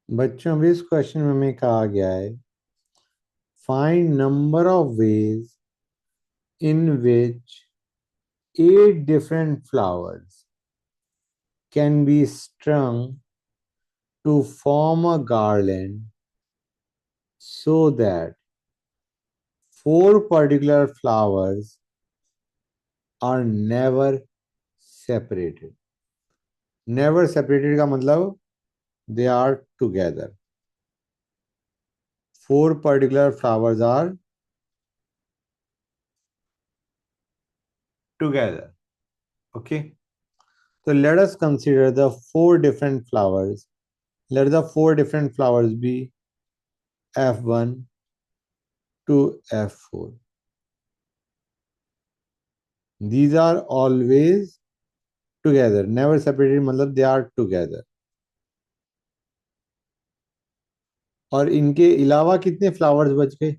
बच्चों अभी इस क्वेश्चन में हमें कहा गया है find number of ways in which 8 different flowers can be strung to form a garland so that 4 particular flowers are never separated. Never separated का मतलब they are together. 4 particular flowers are together. Okay. So let us consider the 4 different flowers. Let the 4 different flowers be F1 to F4. These are always together. Never separated मतलब they are together. और इनके अलावा कितने flowers बच गए?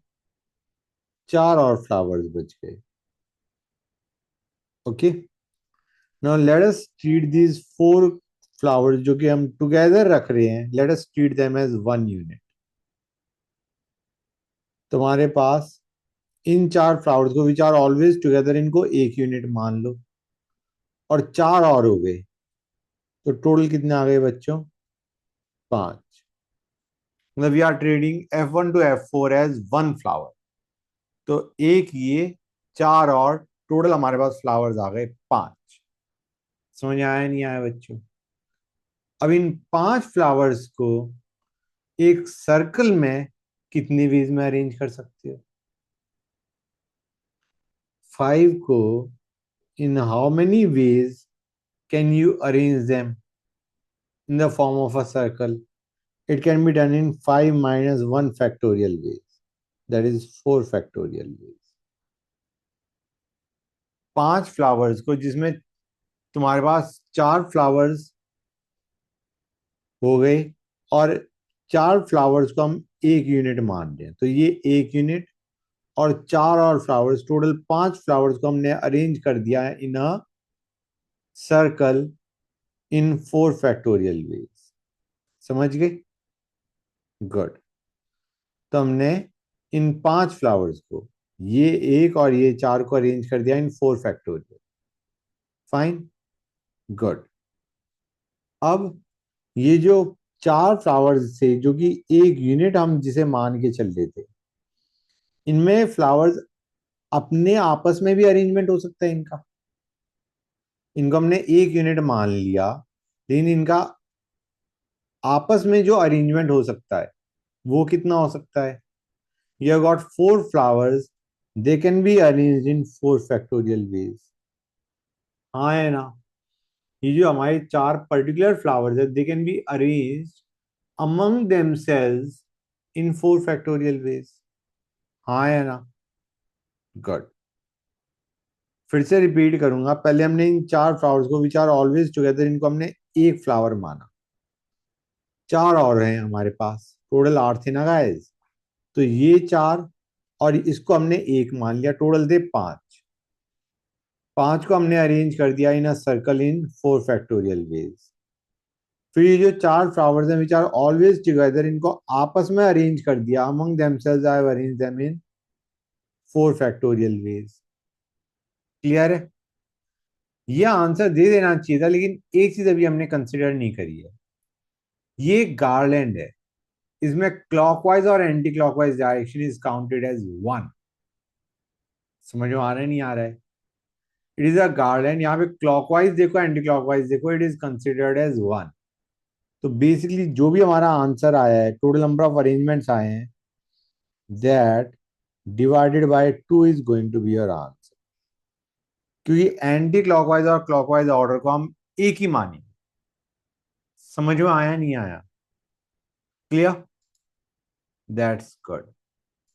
4 और flowers बच गए. Okay. Now let us treat these 4 flowers जो कि हम टुगेदर रख रहे हैं. Let us treat them as 1 unit. तुम्हारे पास इन 4 फ्लावर्स को विच आर ऑलवेज टुगेदर, इनको 1 यूनिट मान लो. और 4 और हो गए तो टोटल कितने आ गए बच्चों? 5. मतलब we are trading F1 to F4 as 1 flower. तो एक ये, 4 और टोटल हमारे पास फ्लावर्स आ गए 5. समझ में आया नहीं आया बच्चों? अब इन 5 फ्लावर्स को एक सर्कल में कितनी वेज में अरेंज कर सकते हो? 5 को in how many ways can you arrange them in the form of a circle? It can be done in 5 minus 1 factorial ways. That is 4 factorial ways. 5 flowers को, जिसमें तुम्हारे पास 4 फ्लावर्स हो गए और 4 फ्लावर्स को हम 1 यूनिट मान रहे हैं, तो ये 1 यूनिट और 4 और फ्लावर्स, टोटल 5 फ्लावर्स को हमने अरेंज कर दिया है in a circle in 4 factorial ways. समझ गए? गुड. तो हमने इन 5 फ्लावर्स को, ये एक और ये 4 को अरेंज कर दिया इन 4 फैक्टोरियल. फाइन. गुड. अब ये जो 4 फ्लावर्स थे जो कि 1 यूनिट हम जिसे मान के चल रहे थे, इनमें फ्लावर्स अपने आपस में भी अरेंजमेंट हो सकता है इनका. इनको हमने 1 यूनिट मान लिया, लेकिन इनका आपस में जो अरेंजमेंट हो सकता है वो कितना हो सकता है? You have got 4 flowers. They can be arranged in 4 factorial ways. हाँ है ना? ये जो हमारे 4 पर्टिकुलर फ्लावर्स है, they can be arranged among themselves in 4 factorial ways. हाँ है ना? गुड. फिर से रिपीट करूंगा. पहले हमने इन 4 फ्लावर्स को विच आर ऑलवेज टुगेदर, इनको हमने एक फ्लावर माना. 4 और हैं हमारे पास, टोटल 8 थे ना गाइस. तो ये 4 और इसको हमने एक मान लिया, टोटल थे 5. 5 को हमने अरेंज कर दिया in a circle in 4 factorial ways. फिर ये जो 4 फ्लावर्स हैं विच आर ऑलवेज टुगेदर, इनको आपस में अरेंज कर दिया. Among themselves I have arrange them in 4 factorial veg. Clear है? ये आंसर दे देना चाहिए था, लेकिन एक चीज अभी हमने कंसिडर नहीं करी है. ये गार्लैंड है, इसमें क्लॉकवाइज और anticlockwise direction is counted as 1. समझ में आ रहा है नहीं आ रहा है? It is a garland. यहाँ पे क्लॉकवाइज देखो, एंटी क्लॉकवाइज देखो, इट इज कंसिडर्ड एज 1. तो बेसिकली जो भी हमारा आंसर आया है, टोटल नंबर ऑफ अरेंजमेंट्स आए हैं, that divided by 2 is going to be your answer. क्योंकि एंटी क्लॉकवाइज और क्लॉकवाइज ऑर्डर को हम एक ही मानेंगे. समझ में आया नहीं आया? क्लियर? That's good.